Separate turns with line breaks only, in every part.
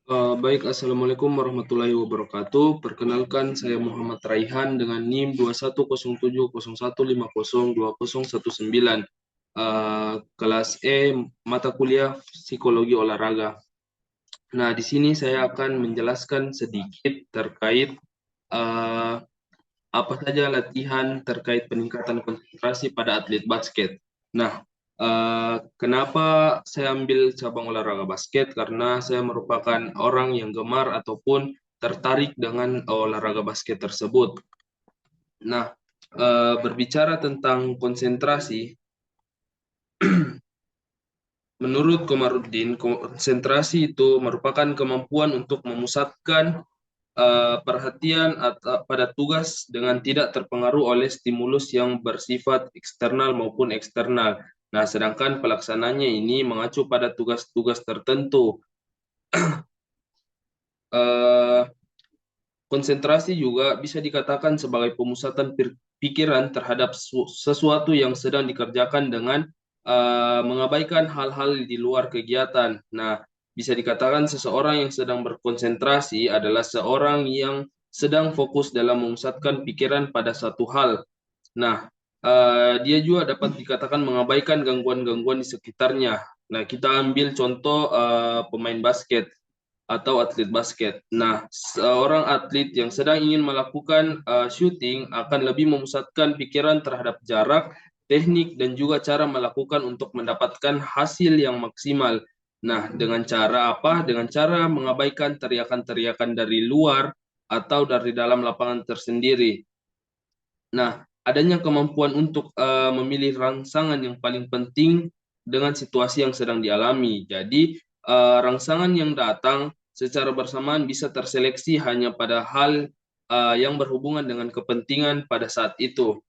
Baik, Assalamualaikum warahmatullahi wabarakatuh. Perkenalkan, saya Muhammad Raihan dengan NIM 210701502019. Kelas E, mata kuliah Psikologi Olahraga. Nah, di sini saya akan menjelaskan sedikit terkait uh, apa saja latihan terkait peningkatan konsentrasi pada atlet basket. Nah, kenapa saya ambil cabang olahraga basket? Karena saya merupakan orang yang gemar ataupun tertarik dengan olahraga basket tersebut. Nah, berbicara tentang konsentrasi, menurut Komarudin, konsentrasi itu merupakan kemampuan untuk memusatkan perhatian pada tugas dengan tidak terpengaruh oleh stimulus yang bersifat eksternal maupun eksternal. Nah, sedangkan pelaksananya ini mengacu pada tugas-tugas tertentu. Eh, Konsentrasi juga bisa dikatakan sebagai pemusatan pikiran terhadap sesuatu yang sedang dikerjakan dengan mengabaikan hal-hal di luar kegiatan. Nah, bisa dikatakan seseorang yang sedang berkonsentrasi adalah seorang yang sedang fokus dalam memusatkan pikiran pada satu hal. Nah, dia juga dapat dikatakan mengabaikan gangguan-gangguan di sekitarnya. Nah, kita ambil contoh pemain basket atau atlet basket. Nah, seorang atlet yang sedang ingin melakukan shooting akan lebih memusatkan pikiran terhadap jarak, teknik, dan juga cara melakukan untuk mendapatkan hasil yang maksimal. Nah, dengan cara apa? Dengan cara mengabaikan teriakan-teriakan dari luar atau dari dalam lapangan tersendiri. Nah, adanya kemampuan untuk memilih rangsangan yang paling penting dengan situasi yang sedang dialami. Jadi, rangsangan yang datang secara bersamaan bisa terseleksi hanya pada hal yang berhubungan dengan kepentingan pada saat itu.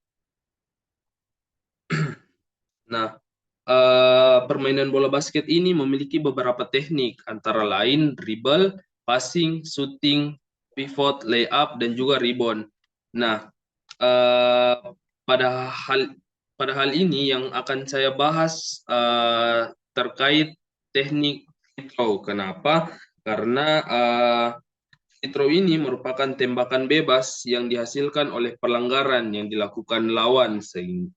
Nah, permainan bola basket ini memiliki beberapa teknik, antara lain dribble, passing, shooting, pivot, layup, dan juga rebound. Nah, eh, pada hal pada hal ini yang akan saya bahas terkait teknik free throw. Kenapa? Karena free throw ini merupakan tembakan bebas yang dihasilkan oleh pelanggaran yang dilakukan lawan.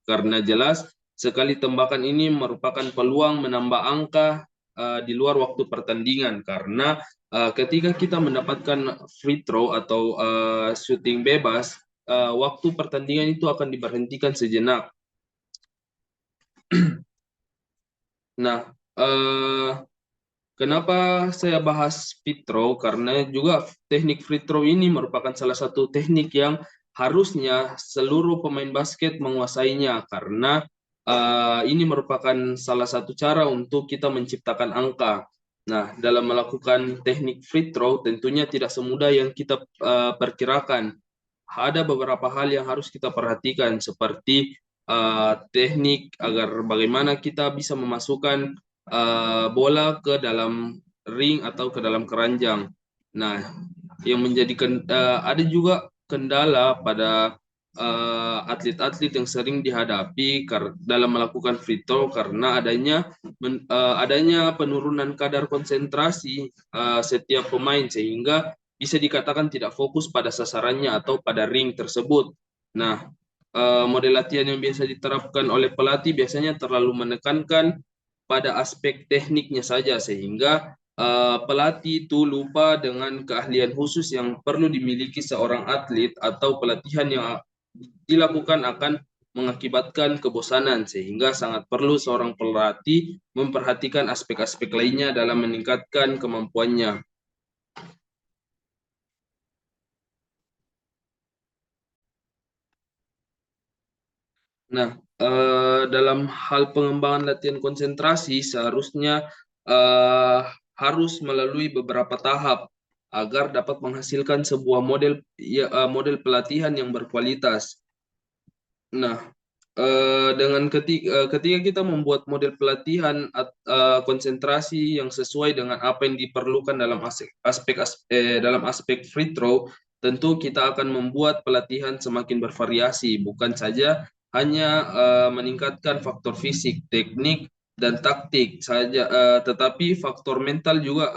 Karena jelas sekali tembakan ini merupakan peluang menambah angka di luar waktu pertandingan. Karena ketika kita mendapatkan free throw atau shooting bebas, waktu pertandingan itu akan diberhentikan sejenak. Nah, kenapa saya bahas free throw? Karena juga teknik free throw ini merupakan salah satu teknik yang harusnya seluruh pemain basket menguasainya, karena ini merupakan salah satu cara untuk kita menciptakan angka. Nah, dalam melakukan teknik free throw tentunya tidak semudah yang kita perkirakan. Ada beberapa hal yang harus kita perhatikan, seperti teknik agar bagaimana kita bisa memasukkan bola ke dalam ring atau ke dalam keranjang. Nah, yang menjadikan ada juga kendala pada atlet-atlet yang sering dihadapi dalam melakukan free throw, karena adanya penurunan kadar konsentrasi setiap pemain, sehingga bisa dikatakan tidak fokus pada sasarannya atau pada ring tersebut. Nah, model latihan yang biasa diterapkan oleh pelatih biasanya terlalu menekankan pada aspek tekniknya saja, sehingga pelatih itu lupa dengan keahlian khusus yang perlu dimiliki seorang atlet, atau pelatihan yang dilakukan akan mengakibatkan kebosanan, sehingga sangat perlu seorang pelatih memperhatikan aspek-aspek lainnya dalam meningkatkan kemampuannya. Nah, dalam hal pengembangan latihan konsentrasi seharusnya eh, harus melalui beberapa tahap agar dapat menghasilkan sebuah model pelatihan yang berkualitas. Nah, ketika kita membuat model pelatihan konsentrasi yang sesuai dengan apa yang diperlukan dalam dalam aspek free throw, tentu kita akan membuat pelatihan semakin bervariasi, bukan saja hanya meningkatkan faktor fisik, teknik, dan taktik saja, tetapi faktor mental juga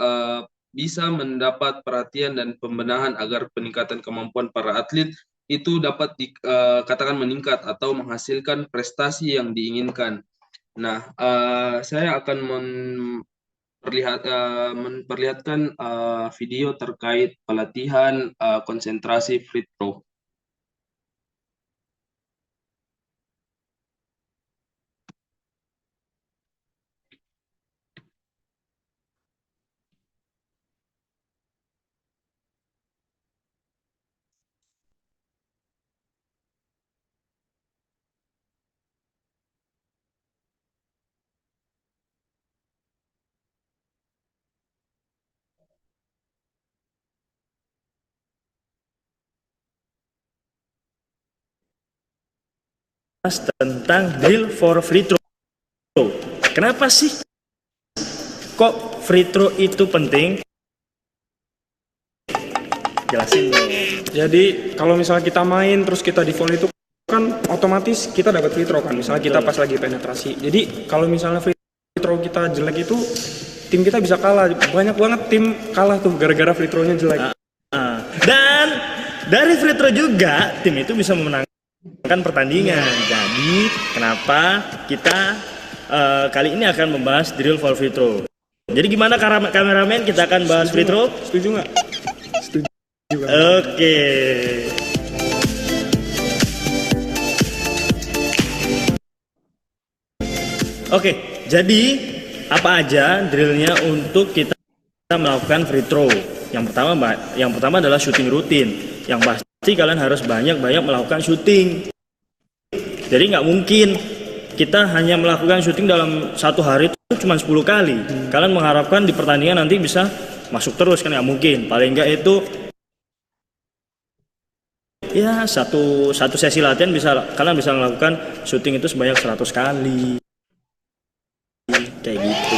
bisa mendapat perhatian dan pembenahan agar peningkatan kemampuan para atlet itu dapat dikatakan meningkat atau menghasilkan prestasi yang diinginkan. Nah, saya akan memperlihatkan video terkait pelatihan konsentrasi free throw.
Tentang drill for free throw. Kenapa sih kok free throw itu penting? Jelasin dong.
Jadi kalau misalnya kita main terus kita di volley itu kan otomatis kita dapat free throw kan, misalnya kita pas lagi penetrasi. Jadi kalau misalnya free throw kita jelek itu tim kita bisa kalah. Banyak banget tim kalah tuh gara-gara free throw-nya jelek.
Dan dari free throw juga tim itu bisa memenangkan pertandingan. Jadi kenapa kita kali ini akan membahas drill for free throw. Jadi gimana kameramen, kita akan bahas free throw?
Setuju nggak? Setuju.
Oke. Oke, jadi apa aja drillnya untuk kita melakukan free throw? Yang pertama adalah shooting rutin. Yang pasti kalian harus banyak-banyak melakukan shooting. Jadi nggak mungkin kita hanya melakukan shooting dalam satu hari itu cuma 10 kali. Kalian mengharapkan di pertandingan nanti bisa masuk terus, kan nggak mungkin. Paling nggak itu ya satu sesi latihan kalian bisa melakukan shooting itu sebanyak 100 kali. Kayak gitu.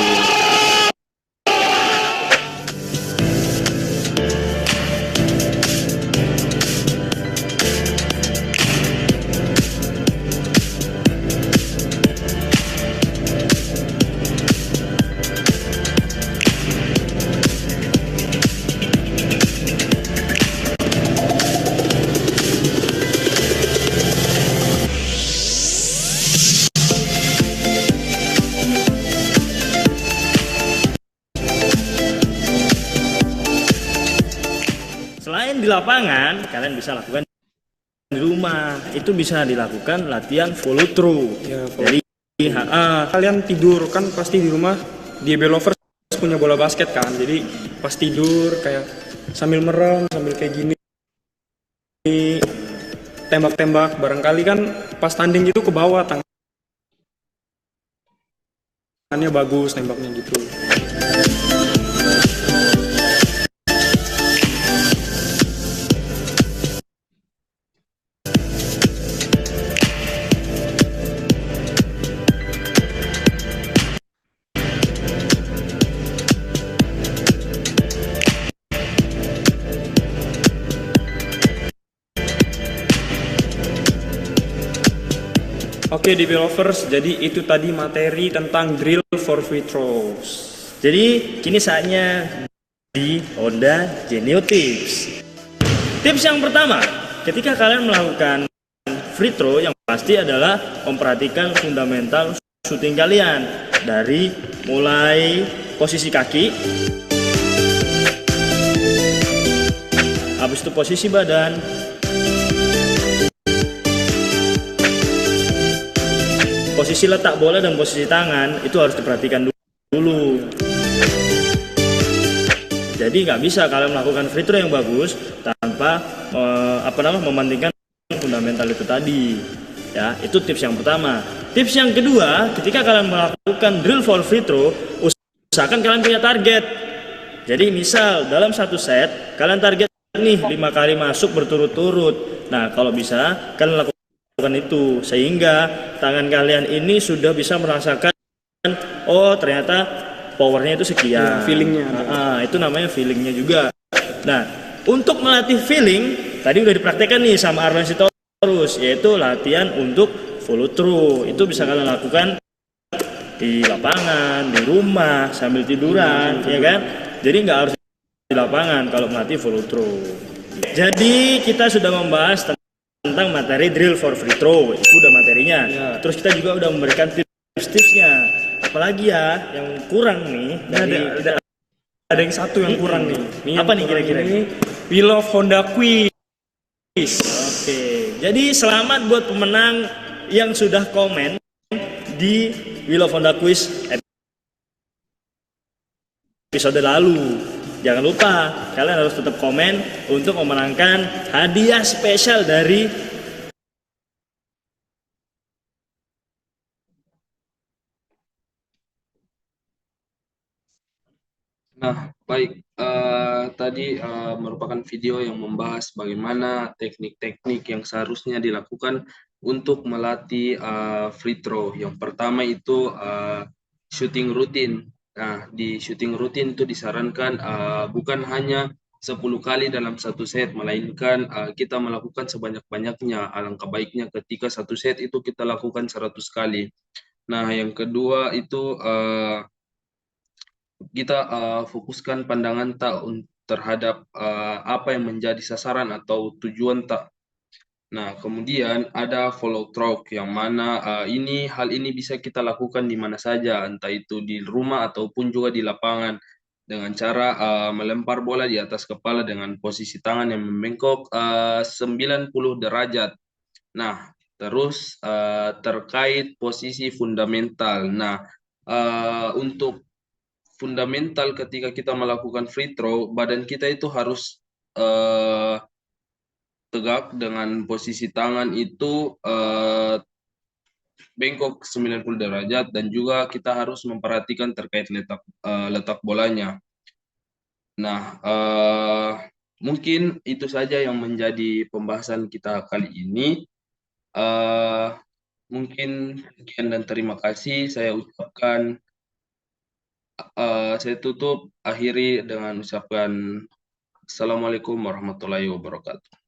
Selain di lapangan, kalian bisa lakukan di rumah. Itu bisa dilakukan latihan follow through.
Ya,
Jadi
kalian tidur kan pasti di rumah, di EB Lovers punya bola basket kan. Jadi pas tidur kayak sambil merem, sambil kayak gini tembak-tembak, barangkali kan pas tanding itu ke bawah, tangannya bagus nembaknya gitu. Oke, DB Lovers, jadi itu tadi materi tentang drill for free throws.
Jadi kini saatnya di Honda Genio Tips. Tips yang pertama, ketika kalian melakukan free throw, yang pasti adalah memperhatikan fundamental shooting kalian. Dari mulai posisi kaki, habis itu posisi badan, posisi letak bola dan posisi tangan itu harus diperhatikan dulu. Jadi nggak bisa kalian melakukan free throw yang bagus tanpa mementingkan fundamental itu tadi. Ya, itu tips yang pertama. Tips yang kedua, ketika kalian melakukan drill for free throw, usahakan kalian punya target. Jadi misal dalam satu set kalian target nih 5 kali masuk berturut-turut. Nah, kalau bisa kalian lakukan itu sehingga tangan kalian ini sudah bisa merasakan, oh ternyata powernya itu sekian,
feelingnya
itu namanya feelingnya juga. Nah, untuk melatih feeling tadi udah dipraktekkan nih sama Arlan Sitorus, yaitu latihan untuk follow through. Itu bisa kalian lakukan di lapangan, di rumah, sambil tiduran, ya kan. Jadi nggak harus di lapangan kalau melatih follow throw. Jadi kita sudah membahas tentang materi drill for free throw, itu udah materinya.
Ya.
Terus kita juga udah memberikan tips-tipsnya. Apalagi ya yang kurang nih dari
Ada yang satu yang kurang nih.
Apa nih kira-kira?
Wheel of Honda Quiz.
Oke, jadi selamat buat pemenang yang sudah komen di Wheel of Honda Quiz episode lalu. Jangan lupa, kalian harus tetap komen untuk memenangkan hadiah spesial dari
Nah, baik. Tadi merupakan video yang membahas bagaimana teknik-teknik yang seharusnya dilakukan untuk melatih free throw. Yang pertama itu shooting rutin. Nah, di shooting rutin itu disarankan bukan hanya 10 kali dalam satu set, melainkan kita melakukan sebanyak-banyaknya. Alangkah baiknya ketika satu set itu kita lakukan 100 kali. Nah, yang kedua itu kita fokuskan pandangan tak terhadap apa yang menjadi sasaran atau tujuan tak. Nah, kemudian ada follow through yang mana hal ini bisa kita lakukan di mana saja, entah itu di rumah ataupun juga di lapangan dengan cara melempar bola di atas kepala dengan posisi tangan yang membengkok 90 derajat. Nah, terus terkait posisi fundamental. Nah, untuk fundamental ketika kita melakukan free throw, badan kita itu harus tegak dengan posisi tangan itu bengkok 90 derajat, dan juga kita harus memperhatikan terkait letak bolanya. Nah, mungkin itu saja yang menjadi pembahasan kita kali ini. Mungkin sekian dan terima kasih saya ucapkan. Saya tutup akhiri dengan ucapkan Assalamualaikum warahmatullahi wabarakatuh.